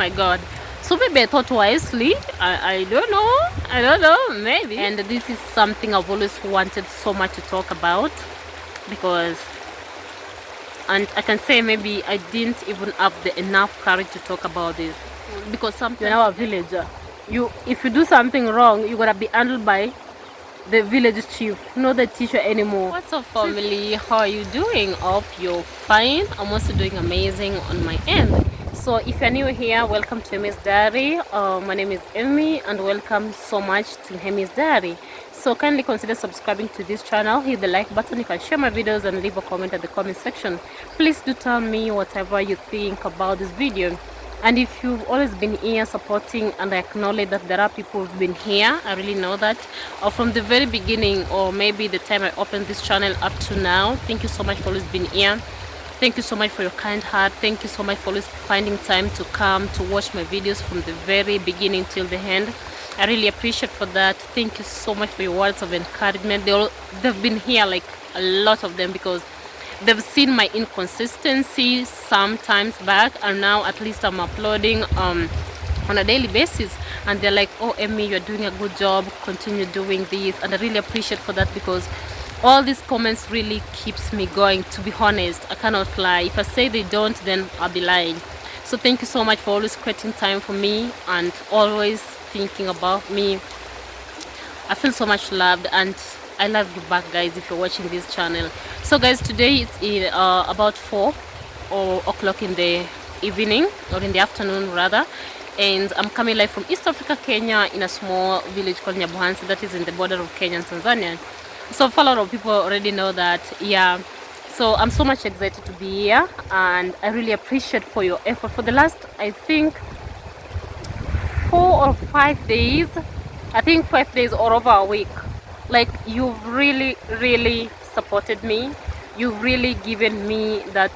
my god. So maybe I thought wisely. I don't know, maybe. And this is something I've always wanted so much to talk about, because, and I can say maybe I didn't even have the enough courage to talk about this, because sometimes you're now a villager. If you do something wrong, you're gonna be handled by the village chief, not the teacher anymore. What's up, family? How are you doing? Hope you're fine. I'm also doing amazing on my end. So if you're new here, welcome to Emmy's Diary. My name is Emmy, and welcome so much to Emmy's Diary. So kindly consider subscribing to this channel, hit the like button, you can share my videos and leave a comment at the comment section. Please do tell me whatever you think about this video. And if you've always been here supporting, and I acknowledge that there are people who've been here, I really know that, from the very beginning, or maybe the time I opened this channel up to now, thank you so much for always being here. Thank you so much for your kind heart. Thank you so much for always finding time to come to watch my videos from the very beginning till the end. I really appreciate for that. Thank you so much for your words of encouragement. They've been here, like a lot of them, because they've seen my inconsistency sometimes back, and now at least I'm uploading on a daily basis, and they're like, oh Emmy, you're doing a good job, continue doing this. And I really appreciate for that, because all these comments really keeps me going. To be honest, I cannot lie. If I say they don't, then I'll be lying. So thank you so much for always creating time for me and always thinking about me. I feel so much loved, and I love you back, guys, if you're watching this channel. So guys, today it's about 4 o'clock in the evening, or in the afternoon rather, and I'm coming live from East Africa, Kenya, in a small village called Nyabuhansi that is in the border of Kenya and Tanzania. So a lot of people already know that. Yeah, so I'm so much excited to be here, and I really appreciate for your effort for the last, I think, 4 or 5 days. I think 5 days or over a week. Like, you've really supported me. You've really given me that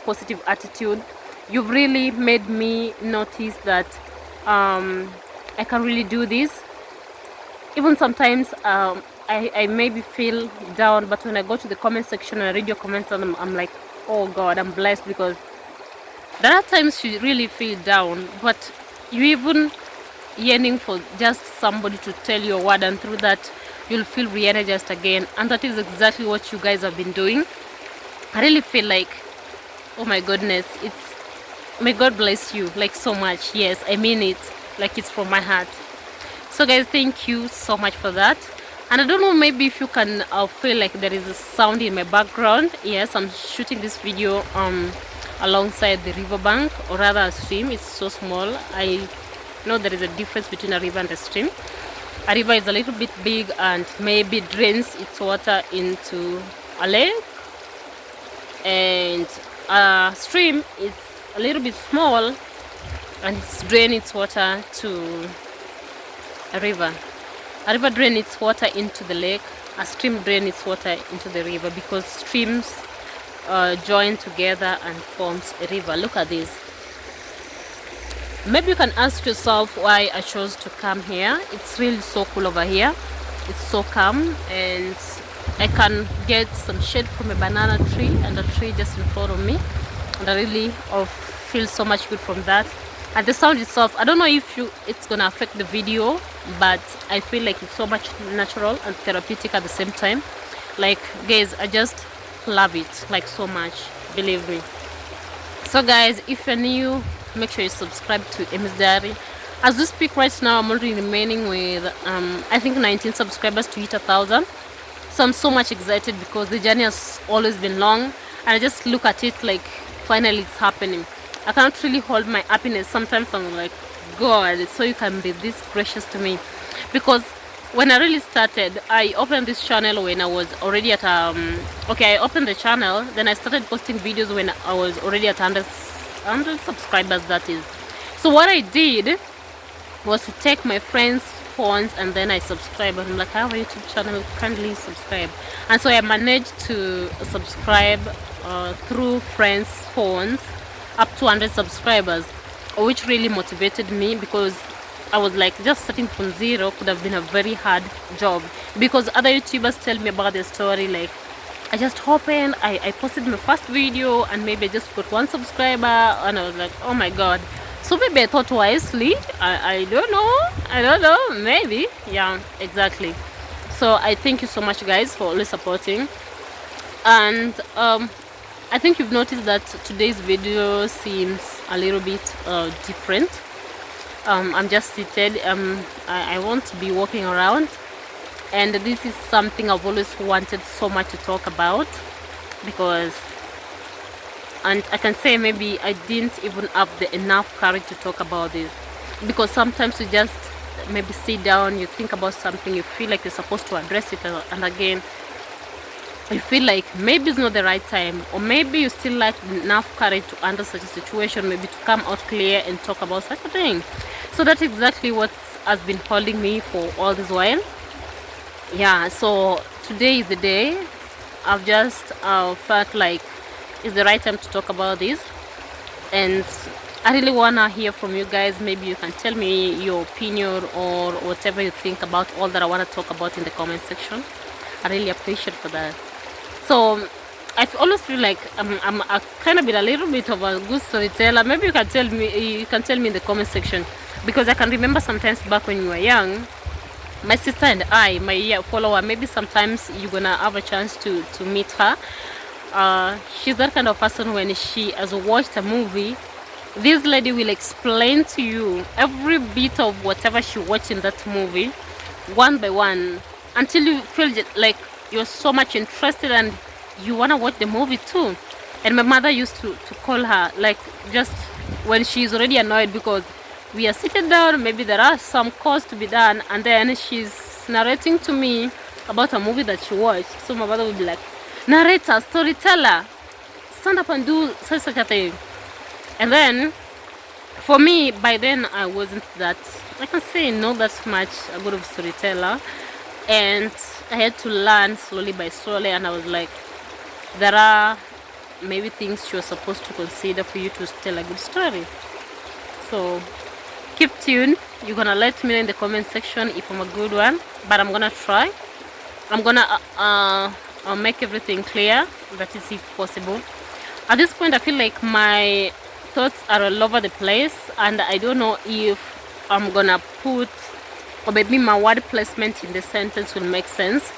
positive attitude. You've really made me notice that I can really do this. Even sometimes I maybe feel down, but when I go to the comment section and I read your comments, and I'm like, oh God, I'm blessed, because there are times you really feel down, but you even yearning for just somebody to tell you a word, and through that you'll feel re-energized again. And that is exactly what you guys have been doing. I really feel like, oh my goodness, may God bless you like so much. Yes, I mean it, like it's from my heart. So guys, thank you so much for that. And I don't know, maybe if you can feel like there is a sound in my background. Yes, I'm shooting this video alongside the riverbank, or rather a stream. It's so small. I know there is a difference between a river and a stream. A river is a little bit big and maybe drains its water into a lake, and a stream is a little bit small and it's drains its water to a river. A river drains its water into the lake, a stream drains its water into the river, because streams join together and forms a river. Look at this. Maybe you can ask yourself why I chose to come here. It's really so cool over here. It's so calm, and I can get some shade from a banana tree and a tree just in front of me, and I really feel so much good from that. And the sound itself, I don't know if it's gonna affect the video, but I feel like it's so much natural and therapeutic at the same time. Like, guys, I just love it like so much, believe me. So guys, if you're new, make sure you subscribe to Emmy's Diary. As we speak right now, I'm already remaining with I think 19 subscribers to hit 1,000. So I'm so much excited, because the journey has always been long, and I just look at it like finally it's happening. I can't really hold my happiness. Sometimes I'm like, God, so you can be this gracious to me. Because when I really started, I opened this channel when I was already at okay, I opened the channel, then I started posting videos when I was already at 100 subscribers, that is. So what I did was to take my friends' phones, and then I subscribe, and I'm like, I have a YouTube channel, kindly subscribe. And so I managed to subscribe through friends' phones up to 100 subscribers, which really motivated me, because I was like, just starting from zero could have been a very hard job, because other YouTubers tell me about their story, like, I just opened, I posted my first video, and maybe I just got 1 subscriber, and I was like, oh my God. So maybe I thought wisely. I don't know. I don't know. Maybe. Yeah, exactly. So I thank you so much, guys, for always supporting. And I think you've noticed that today's video seems a little bit different. I'm just seated. I won't be walking around, and this is something I've always wanted so much to talk about, because, and I can say maybe I didn't even have the enough courage to talk about this, because sometimes you just maybe sit down, you think about something, you feel like you're supposed to address it, and again you feel like maybe it's not the right time, or maybe you still lack enough courage to handle such a situation, maybe to come out clear and talk about such a thing. So that's exactly what has been holding me for all this while. Yeah, so today is the day. I've just felt like it's the right time to talk about this, and I really wanna hear from you guys. Maybe you can tell me your opinion or whatever you think about all that I want to talk about in the comment section. I really appreciate for that. So I always feel like I'm a kind of bit a little bit of a good storyteller. Maybe you can tell me in the comment section, because I can remember sometimes back when you were young, my sister and I, my follower, maybe sometimes you're gonna have a chance to meet her. She's that kind of person, when she has watched a movie, this lady will explain to you every bit of whatever she watched in that movie, one by one, until you feel like you're so much interested and you want to watch the movie too. And my mother used to call her, like, just when she's already annoyed because we are sitting down, maybe there are some calls to be done, and then she's narrating to me about a movie that she watched. So my mother would be like, narrator, storyteller, stand up and do such a thing. And then for me, by then I wasn't that, I can say, not that much a good of storyteller, and I had to learn slowly by slowly. And I was like, there are maybe things you're supposed to consider for you to tell a good story. So keep tuned. You're gonna let me know in the comment section if I'm a good one, but I'm gonna try. I'm gonna I'll make everything clear, that is, if possible. At this point I feel like my thoughts are all over the place, and I don't know if I'm gonna put, or maybe my word placement in the sentence will make sense,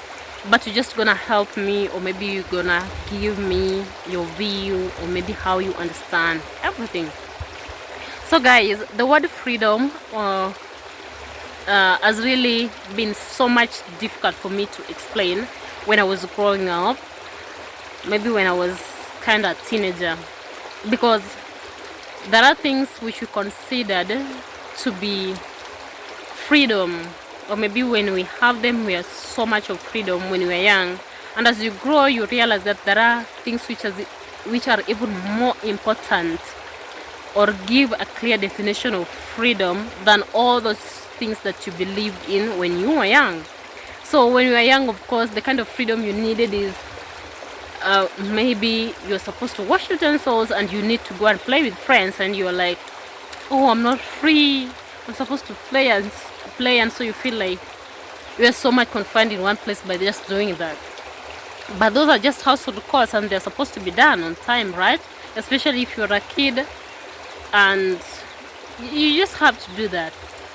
but you're just gonna help me, or maybe you're gonna give me your view, or maybe how you understand everything. So guys, the word freedom has really been so much difficult for me to explain when I was growing up, maybe when I was kind of a teenager, because there are things which we considered to be freedom, or maybe when we have them, we have so much of freedom when we are young, and as you grow you realize that there are things which are even more important, or give a clear definition of freedom than all those things that you believed in when you were young. So when you were young, of course, the kind of freedom you needed is maybe you're supposed to wash utensils and you need to go and play with friends, and you're like, oh, I'm not free, I'm supposed to play, and so you feel like you're so much confined in one place by just doing that. But those are just household chores, and they're supposed to be done on time, right? Especially if you're a kid, and you just have to do that.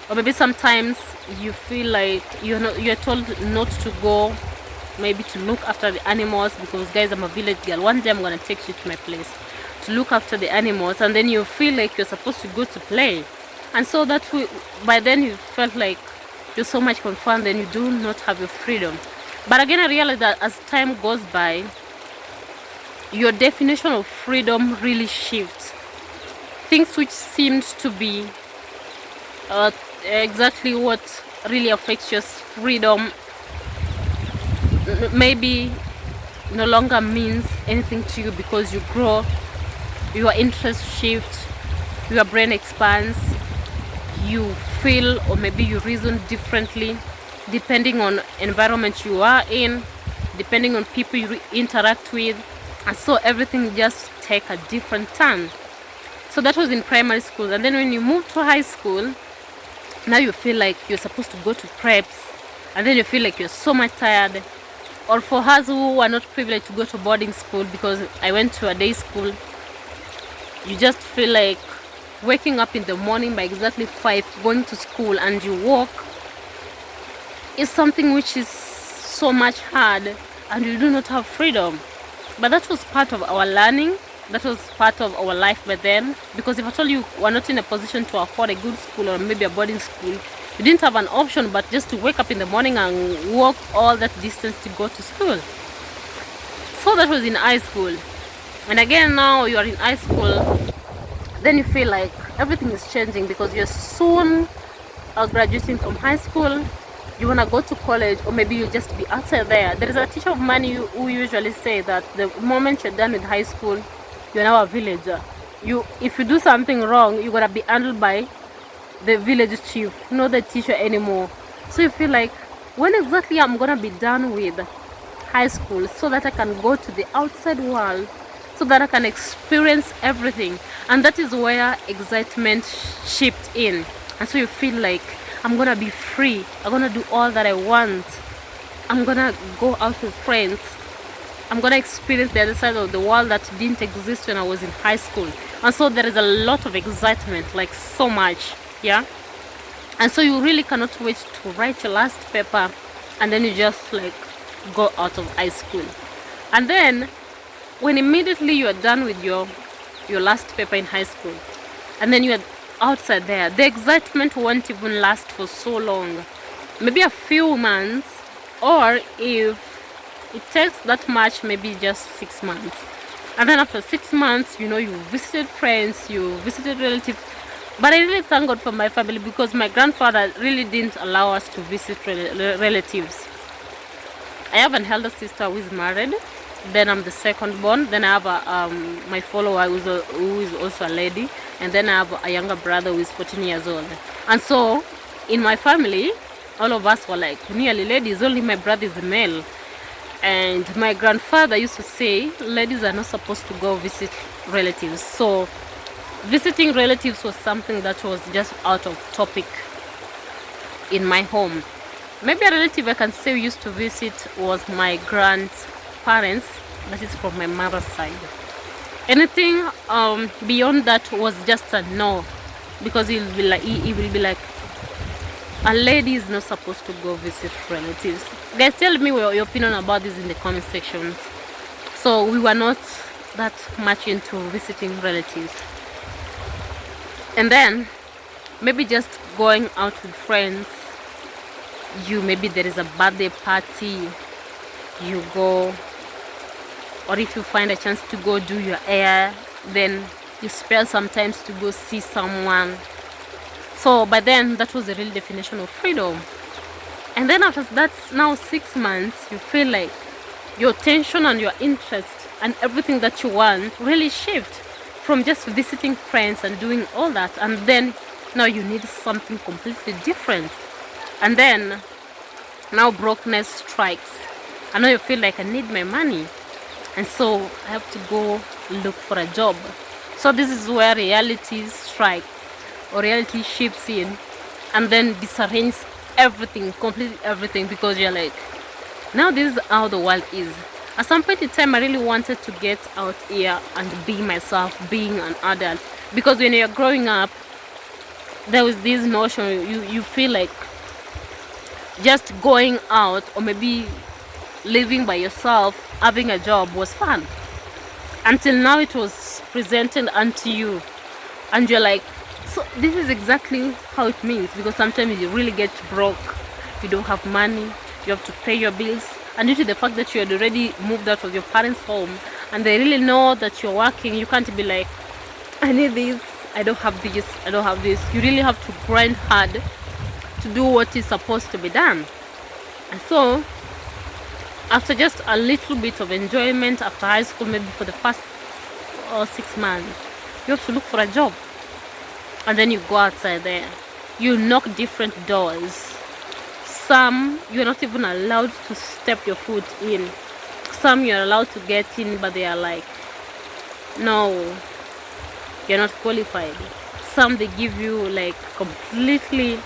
Or maybe sometimes you feel like you're told not to go, maybe to look after the animals, because guys, I'm a village girl. One day I'm gonna take you to my place to look after the animals, and then you feel like you're supposed to go to play, and so that by then you felt like you're so much confined, then you do not have your freedom. But again, I realized that as time goes by, your definition of freedom really shifts. Things which seemed to be exactly what really affects your freedom maybe no longer means anything to you, because you grow, your interest shifts, your brain expands, you feel, or maybe you reason differently depending on environment you are in, depending on people you interact with, and so everything just take a different turn. So that was in primary school, and then when you move to high school, now you feel like you're supposed to go to preps, and then you feel like you're so much tired. Or for us who are not privileged to go to boarding school, because I went to a day school, you just feel like waking up in the morning by exactly 5, going to school, and you walk, is something which is so much hard, and you do not have freedom. But that was part of our learning. That was part of our life back then. Because if at all you were not in a position to afford a good school or maybe a boarding school, you didn't have an option but just to wake up in the morning and walk all that distance to go to school. So that was in high school. And again, now you are in high school, then you feel like everything is changing because you're soon graduating from high school. You want to go to college, or maybe you just be outside there. There is a teacher of mine who usually say that the moment you're done with high school, you're now a villager. If you do something wrong, you're going to be handled by the village chief, not the teacher anymore. So you feel like, when exactly I'm going to be done with high school so that I can go to the outside world, so that I can experience everything? And that is where excitement shipped in. And so you feel like, I'm gonna be free, I'm gonna do all that I want, I'm gonna go out with friends, I'm gonna experience the other side of the world that didn't exist when I was in high school. And so there is a lot of excitement, like so much, yeah. And so you really cannot wait to write your last paper, and then you just like go out of high school. And then when immediately you are done with your last paper in high school, and then you are outside there, the excitement won't even last for so long, maybe a few months, or if it takes that much, maybe just 6 months. And then after 6 months, you visited friends, you visited relatives. But I really thank God for my family, because my grandfather really didn't allow us to visit relatives. I have an elder sister who is married, then I'm the second born, then I have my follower who is also a lady, and then I have a younger brother who is 14 years old. And so in my family, all of us were like nearly ladies, only my brother is a male. And my grandfather used to say ladies are not supposed to go visit relatives. So visiting relatives was something that was just out of topic in my home. Maybe a relative I can say we used to visit was my grandparents, that is from my mother's side. Anything beyond that was just a no, because he will be like, a lady is not supposed to go visit relatives. Guys, tell me your opinion about this in the comment sections. So we were not that much into visiting relatives. And then maybe just going out with friends. Maybe there is a birthday party, you go. Or if you find a chance to go do your hair, then you spare some time to go see someone. So by then, that was the real definition of freedom. And then after that, now 6 months, you feel like your attention and your interest and everything that you want really shift from just visiting friends and doing all that. And then now you need something completely different. And then now brokenness strikes. And now you feel like I need my money. And so I have to go look for a job. So this is where reality strikes, or reality ships in, and then disarranges everything, completely everything, because you're like, now this is how the world is. At some point in time, I really wanted to get out here and be myself, being an adult. Because when you're growing up, there was this notion, you feel like just going out, or maybe living by yourself, having a job was fun. Until now it was presented unto you, and you're like, so this is exactly how it means. Because sometimes you really get broke, you don't have money, you have to pay your bills, and due to the fact that you had already moved out of your parents' home and they really know that you're working, you can't be like, I need this, I don't have this, I don't have this. You really have to grind hard to do what is supposed to be done. And so after just a little bit of enjoyment after high school, maybe for the first 6 months, you have to look for a job. And then you go outside there, you knock different doors. Some you're not even allowed to step your foot in. Some you're allowed to get in, but they are like, no, you're not qualified. Some they give you like completely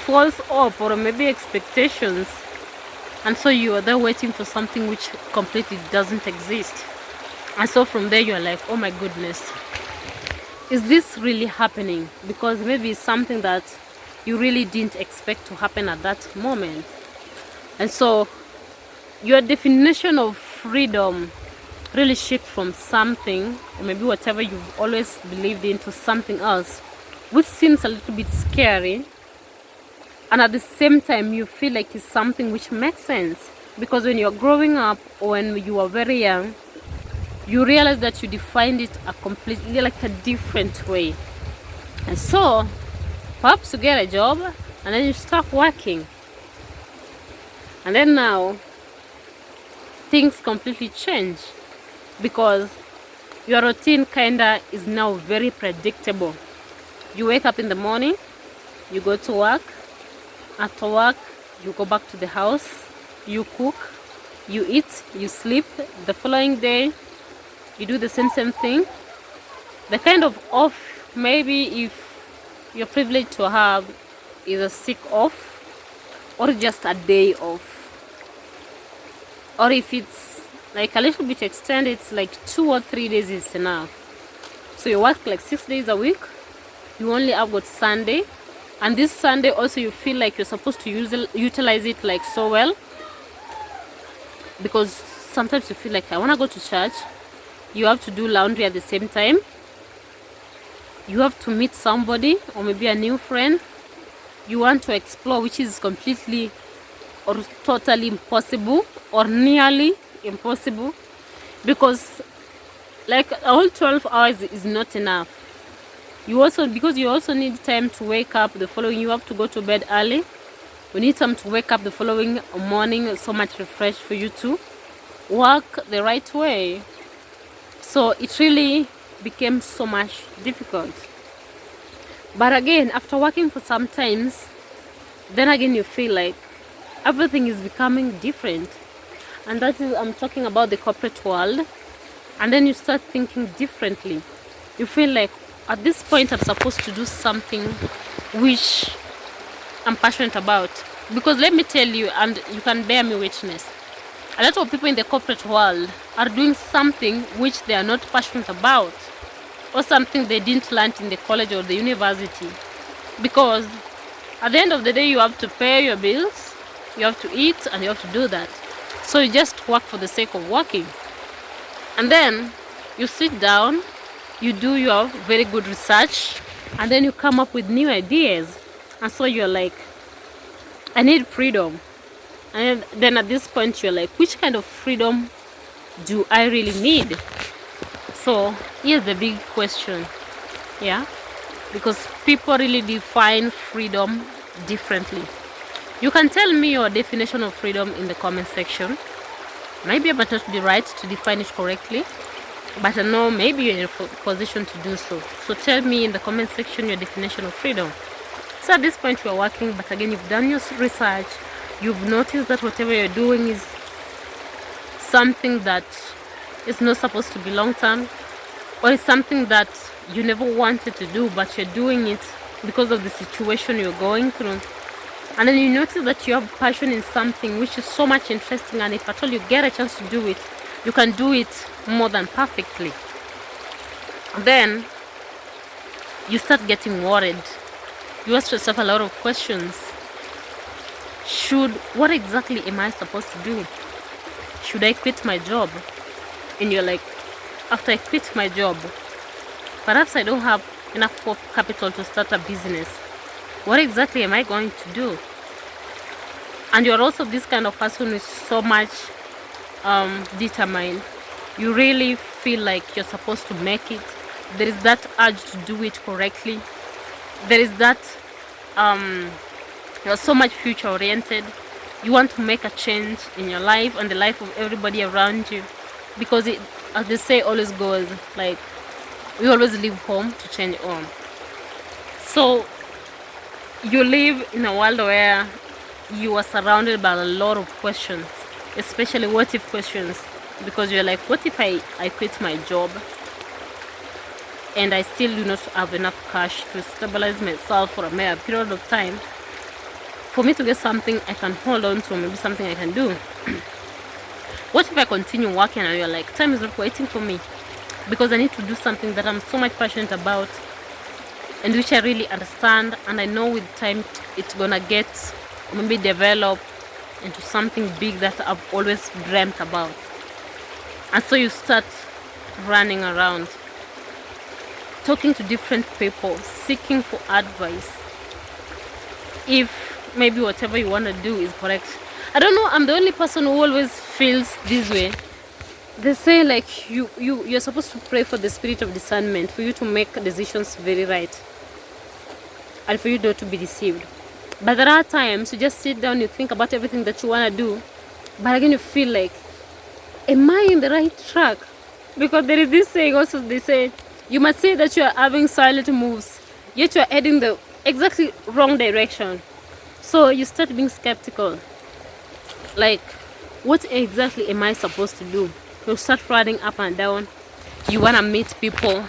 false hope, or maybe expectations. And so you are there waiting for something which completely doesn't exist. And so from there you are like, oh my goodness, is this really happening? Because maybe it's something that you really didn't expect to happen at that moment. And so your definition of freedom really shift from something, or maybe whatever you've always believed in, to something else, which seems a little bit scary, and at the same time you feel like it's something which makes sense. Because when you're growing up, or when you are very young, you realize that you defined it a completely like a different way. And so perhaps you get a job and then you start working, and then now things completely change, because your routine kinda is now very predictable. You wake up in the morning, you go to work, after work you go back to the house, you cook, you eat, you sleep. The following day you do the same thing. The kind of off, maybe if you're privileged to have, is a sick off, or just a day off, or if it's like a little bit extended, it's like 2 or 3 days is enough. So you work like 6 days a week, you only have got Sunday, and this Sunday also you feel like you're supposed to utilize it like so well, because sometimes you feel like I want to go to church, you have to do laundry at the same time, you have to meet somebody or maybe a new friend, you want to explore, which is completely or totally impossible or nearly impossible, because like a whole 12 hours is not enough. Because you also need time to wake up the following, you have to go to bed early, you need time to wake up the following morning so much refreshed for you to work the right way. So it really became so much difficult. But again, after working for some times, then again you feel like everything is becoming different. And that is, I'm talking about the corporate world. And then you start thinking differently. You feel like at this point I'm supposed to do something which I'm passionate about. Because let me tell you, and you can bear me witness, a lot of people in the corporate world are doing something which they are not passionate about, or something they didn't learn in the college or the university. Because at the end of the day you have to pay your bills, you have to eat, and you have to do that. So you just work for the sake of working. And then you sit down, you do your very good research, and then you come up with new ideas. And so you're like, I need freedom. And then at this point you're like, which kind of freedom do I really need? So here's the big question. Yeah, because people really define freedom differently. You can tell me your definition of freedom in the comment section. Maybe I might not be right to define it correctly, but I know maybe you're in a position to do so. So tell me in the comment section your definition of freedom. So at this point you are working, but again you've done your research, you've noticed that whatever you're doing is something that is not supposed to be long term, or it's something that you never wanted to do, but you're doing it because of the situation you're going through. And then you notice that you have passion in something which is so much interesting, and if at all you get a chance to do it, you can do it more than perfectly. Then you start getting worried. You ask yourself a lot of questions. What exactly am I supposed to do? Should I quit my job? And you're like, after I quit my job, perhaps I don't have enough capital to start a business. What exactly am I going to do? And you're also this kind of person who is so much determined. You really feel like you're supposed to make it. There is that urge to do it correctly. There is that you're so much future oriented. You want to make a change in your life and the life of everybody around you, because it, as they say, always goes like, we always leave home to change home. So you live in a world where you are surrounded by a lot of questions, especially what if questions, because you're like, what if I quit my job and I still do not have enough cash to stabilize myself for a mere period of time for me to get something I can hold on to, maybe something I can do? What if I continue working and you're like, time is not waiting for me? because I need to do something that I'm so much passionate about and which I really understand, and I know with time it's gonna get, maybe develop into something big that I've always dreamt about. And so you start running around, talking to different people, seeking for advice, if maybe whatever you want to do is correct. I don't know, I'm the only person who always feels this way. They say like you're supposed to pray for the spirit of discernment, for you to make decisions very right and for you not to be deceived. But there are times you just sit down, you think about everything that you want to do, but again you feel like, am I in the right track? Because there is this saying also, they say you must say that you are having silent moves, yet you are heading the exactly wrong direction. So you start being skeptical, like, what exactly am I supposed to do? You start running up and down. You want to meet people,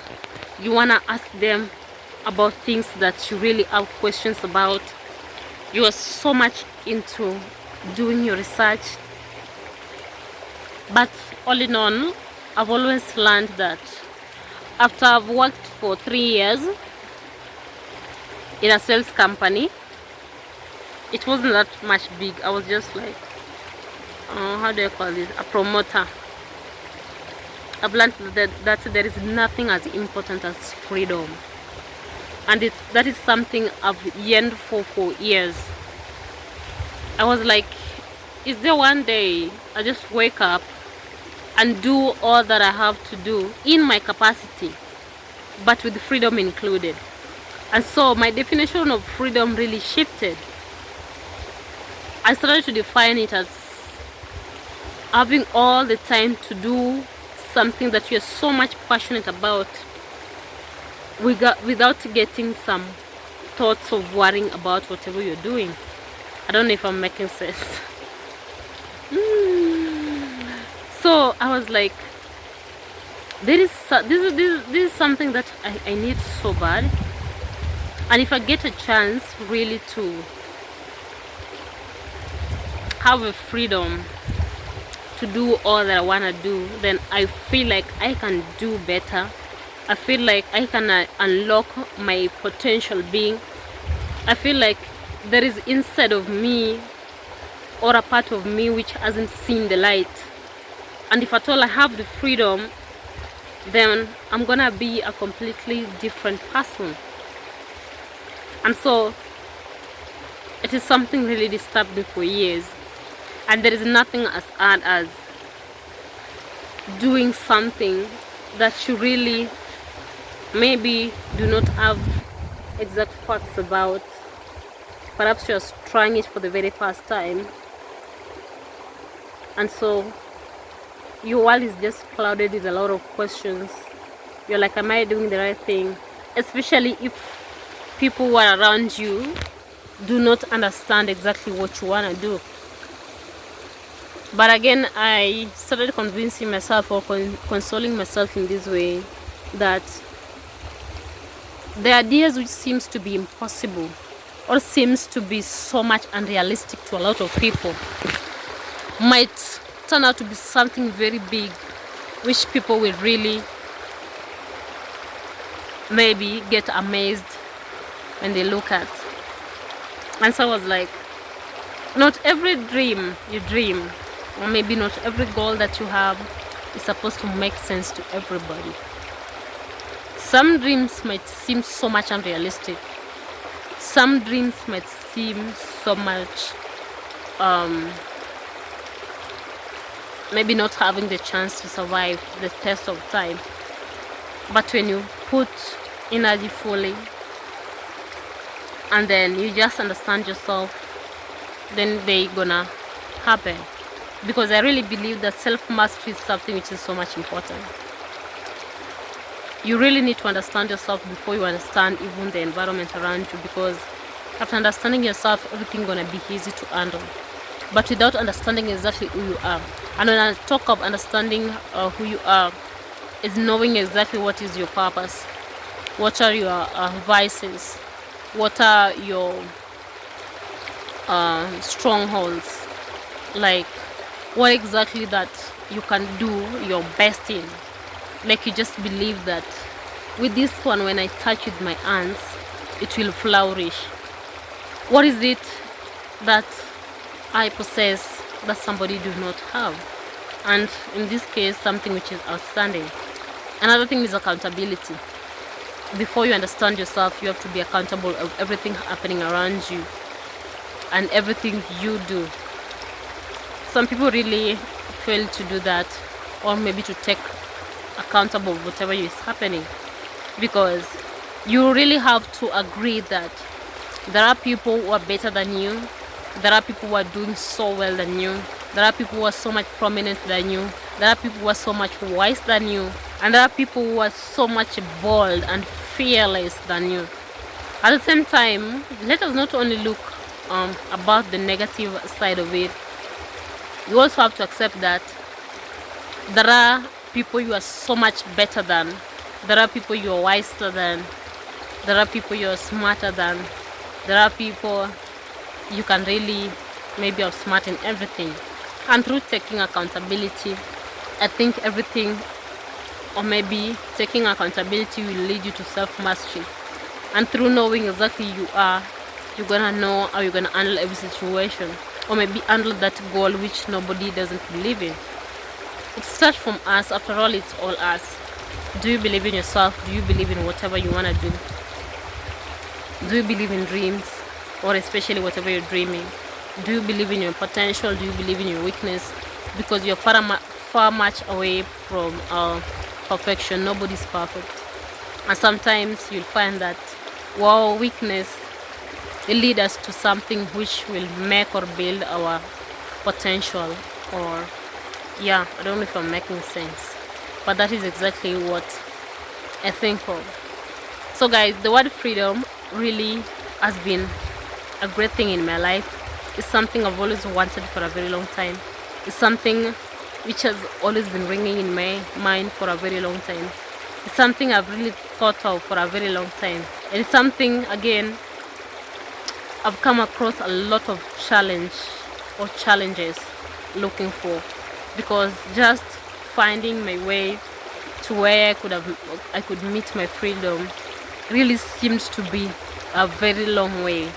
you want to ask them about things that you really have questions about. You are so much into doing your research. But all in all, I've always learned that after I've worked for 3 years in a sales company, it wasn't that much big. I was just like, how do I call it, a promoter. I've learned that there is nothing as important as freedom, and that is something I've yearned for years. I was like, is there one day I just wake up and do all that I have to do in my capacity, but with freedom included? And so my definition of freedom really shifted. I started to define it as having all the time to do something that you're so much passionate about without getting some thoughts of worrying about whatever you're doing. I don't know if I'm making sense. So I was like, this is something that I need so bad, and if I get a chance really to have a freedom to do all that I want to do, then I feel like I can do better. I feel like I can unlock my potential being. I feel like there is inside of me, or a part of me which hasn't seen the light, and if at all I have the freedom, then I'm gonna be a completely different person. And so it is something really disturbed me for years. And there is nothing as hard as doing something that you really maybe do not have exact facts about. Perhaps you're trying it for the very first time, and so your world is just clouded with a lot of questions. You're like, am I doing the right thing? Especially if people who are around you do not understand exactly what you want to do. But again, I started convincing myself, or consoling myself in this way, that the ideas which seems to be impossible or seems to be so much unrealistic to a lot of people might turn out to be something very big, which people will really maybe get amazed when they look at. And so I was like, not every dream you dream, or maybe not every goal that you have, is supposed to make sense to everybody. Some dreams might seem so much unrealistic. Some dreams might seem so much maybe not having the chance to survive the test of time. But when you put energy fully, and then you just understand yourself, then they gonna happen. Because I really believe that self-mastery is something which is so much important. You really need to understand yourself before you understand even the environment around you, because after understanding yourself, everything gonna be easy to handle. But without understanding exactly who you are, and when I talk of understanding who you are, is knowing exactly what is your purpose, what are your vices, what are your strongholds, like what exactly that you can do your best in. Like you just believe that with this one, when I touch with my hands, it will flourish. What is it that I possess that somebody do not have? And in this case, something which is outstanding. Another thing is accountability. Before you understand yourself, you have to be accountable of everything happening around you and everything you do. Some people really fail to do that, or maybe to take accountable of whatever is happening, because you really have to agree that there are people who are better than you, there are people who are doing so well than you, there are people who are so much prominent than you, there are people who are so much wise than you, and there are people who are so much bold and fearless than you. At the same time, let us not only look about the negative side of it. You also have to accept that there are people you are so much better than, there are people you are wiser than, there are people you are smarter than, there are people you can really maybe outsmart in everything. And through taking accountability, I think everything, or maybe taking accountability, will lead you to self-mastery. And through knowing exactly who you are, you're gonna know how you're gonna handle every situation, or maybe handle that goal which nobody doesn't believe in. It starts from us. After all, it's all us. Do you believe in yourself? Do you believe in whatever you want to do? Do you believe in dreams, or especially whatever you're dreaming? Do you believe in your potential? Do you believe in your weakness? Because you're far much away from perfection. Nobody's perfect, and sometimes you'll find that our weakness will lead us to something which will make or build our potential. Or yeah, I don't know if I'm making sense, but that is exactly what I think of. So guys, the word freedom really has been a great thing in my life. It's something I've always wanted for a very long time. It's something which has always been ringing in my mind for a very long time. It's something I've really thought of for a very long time. And it's something, again, I've come across a lot of challenges looking for, because just finding my way to where I could meet my freedom really seemed to be a very long way.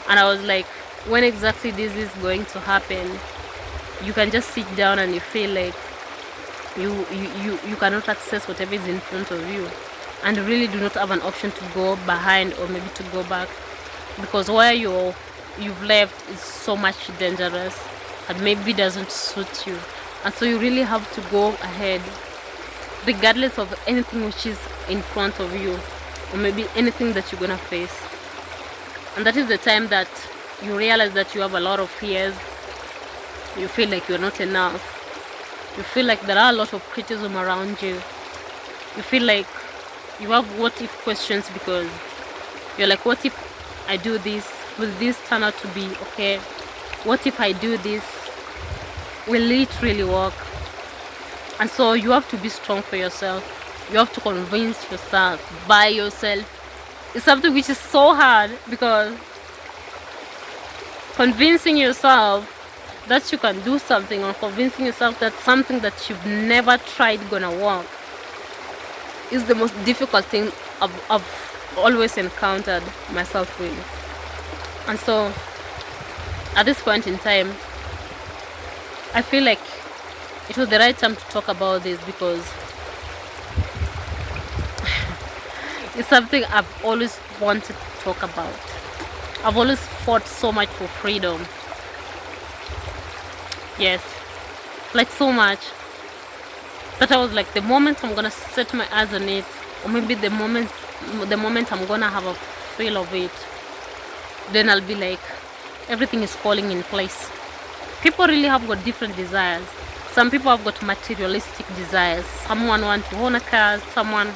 And I was like, when exactly this is going to happen? You can just sit down and you feel like you cannot access whatever is in front of you, and you really do not have an option to go behind or maybe to go back, because where you've left is so much dangerous and maybe doesn't suit you. And so you really have to go ahead regardless of anything which is in front of you, or maybe anything that you're gonna face. And that is the time that you realize that you have a lot of fears. You feel like you're not enough. You feel like there are a lot of criticism around you. You feel like you have what if questions, because you're like, what if I do this? Will this turn out to be okay? What if I do this? Will it really work? And so you have to be strong for yourself. You have to convince yourself by yourself. It's something which is so hard, because convincing yourself that you can do something, or convincing yourself that something that you've never tried gonna work, is the most difficult thing I've always encountered myself with. And so at this point in time, I feel like it was the right time to talk about this, because it's something I've always wanted to talk about. I've always fought so much for freedom. Yes, like so much that I was like, the moment I'm gonna set my eyes on it, or maybe the moment I'm gonna have a feel of it, then I'll be like, everything is falling in place. People really have got different desires. Some people have got materialistic desires. Someone want to own a car, someone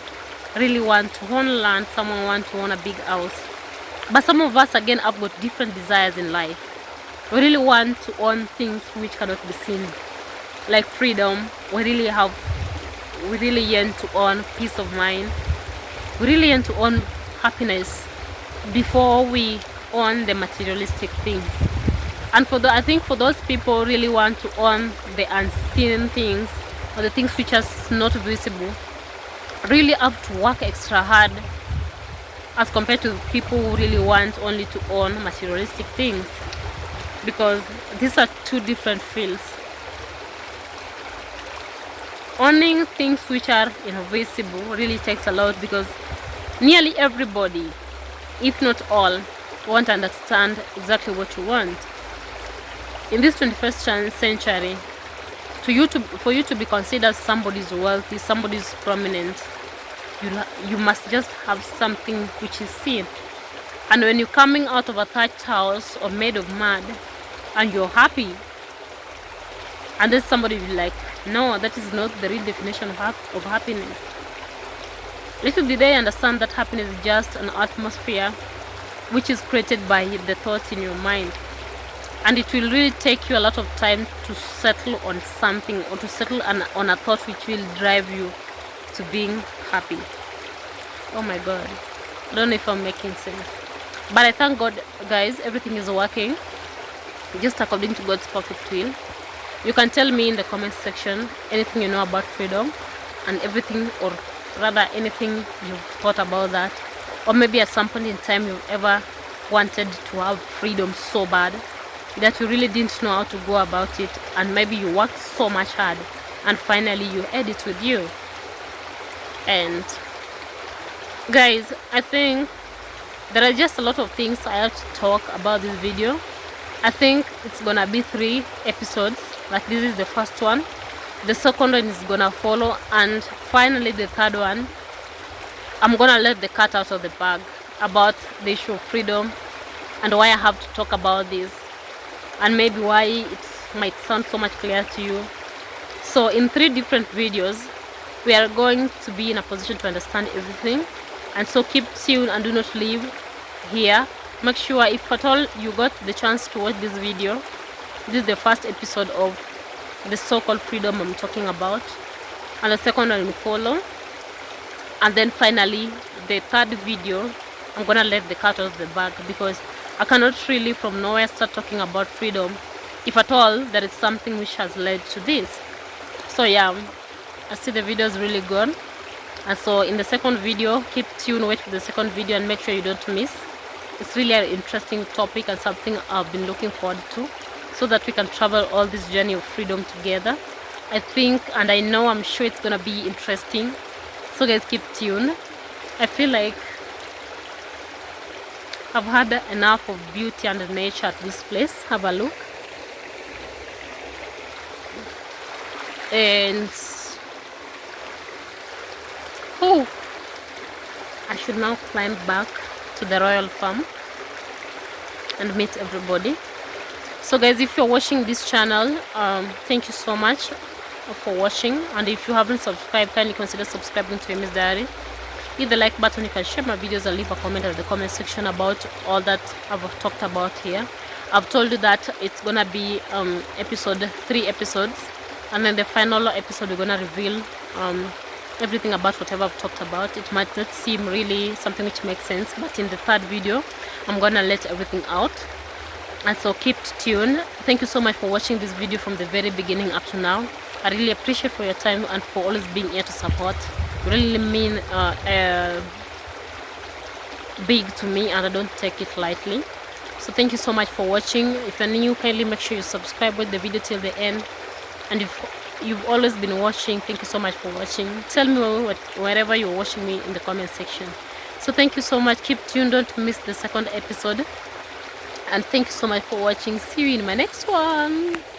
really want to own land, someone want to own a big house. But some of us again have got different desires in life. We really want to own things which cannot be seen, like freedom. We really yearn to own peace of mind. We really yearn to own happiness before we own the materialistic things. And I think for those people who really want to own the unseen things, or the things which are not visible, really have to work extra hard as compared to people who really want only to own materialistic things, because these are two different fields. Owning things which are invisible really takes a lot, because nearly everybody, if not all, won't understand exactly what you want. In this 21st century, for you to be considered somebody's wealthy, somebody's prominent, you must just have something which is seen. And when you're coming out of a thatched house or made of mud and you're happy, and then somebody will be like, no, that is not the real definition of happiness. Little did they understand that happiness is just an atmosphere which is created by the thoughts in your mind. And it will really take you a lot of time to settle on something, or to settle on a thought which will drive you to being happy. Oh my God, I don't know if I'm making sense, but I thank God, guys, everything is working just according to God's perfect will. You can tell me in the comment section anything you know about freedom, and everything, or rather anything you've thought about that, or maybe at some point in time you've ever wanted to have freedom so bad that you really didn't know how to go about it, and maybe you worked so much hard and finally you had it with you. And guys, I think there are just a lot of things I have to talk about this video. I think it's gonna be 3 episodes, like this is the first one, the second one is gonna follow, and finally the third one, I'm gonna let the cat out of the bag about the issue of freedom and why I have to talk about this, and maybe why it might sound so much clearer to you. So in 3 different videos, we are going to be in a position to understand everything. And so keep tuned and do not leave here. Make sure, if at all you got the chance to watch this video, this is the first episode of the so-called freedom I'm talking about, and the second one will follow, and then finally the third video, I'm gonna let the cat out of the bag, because I cannot really from nowhere start talking about freedom if at all there is something which has led to this. So yeah, I see the video is really good, and so in the second video, keep tuned, wait for the second video, and make sure you don't miss. It's really an interesting topic and something I've been looking forward to, so that we can travel all this journey of freedom together. I think, and I know, I'm sure it's gonna be interesting. So guys, keep tuned. I feel like I've had enough of beauty and nature at this place. Have a look. And oh, I should now climb back to the royal farm and meet everybody. So guys, if you're watching this channel, thank you so much for watching, and if you haven't subscribed, kindly consider subscribing to Miss Diary. Hit the like button, you can share my videos and leave a comment in the comment section about all that I've talked about here. I've told you that it's gonna be 3 episodes, and then the final episode we're gonna reveal everything about whatever I've talked about. It might not seem really something which makes sense, but in the third video I'm gonna let everything out. And so keep tuned. Thank you so much for watching this video from the very beginning up to now. I really appreciate for your time and for always being here to support. You really mean big to me, and I don't take it lightly. So thank you so much for watching. If you're new, kindly make sure you subscribe with the video till the end. And if you've always been watching, thank you so much for watching. Tell me wherever you're watching me in the comment section. So thank you so much. Keep tuned, don't miss the second episode. And thank you so much for watching. See you in my next one.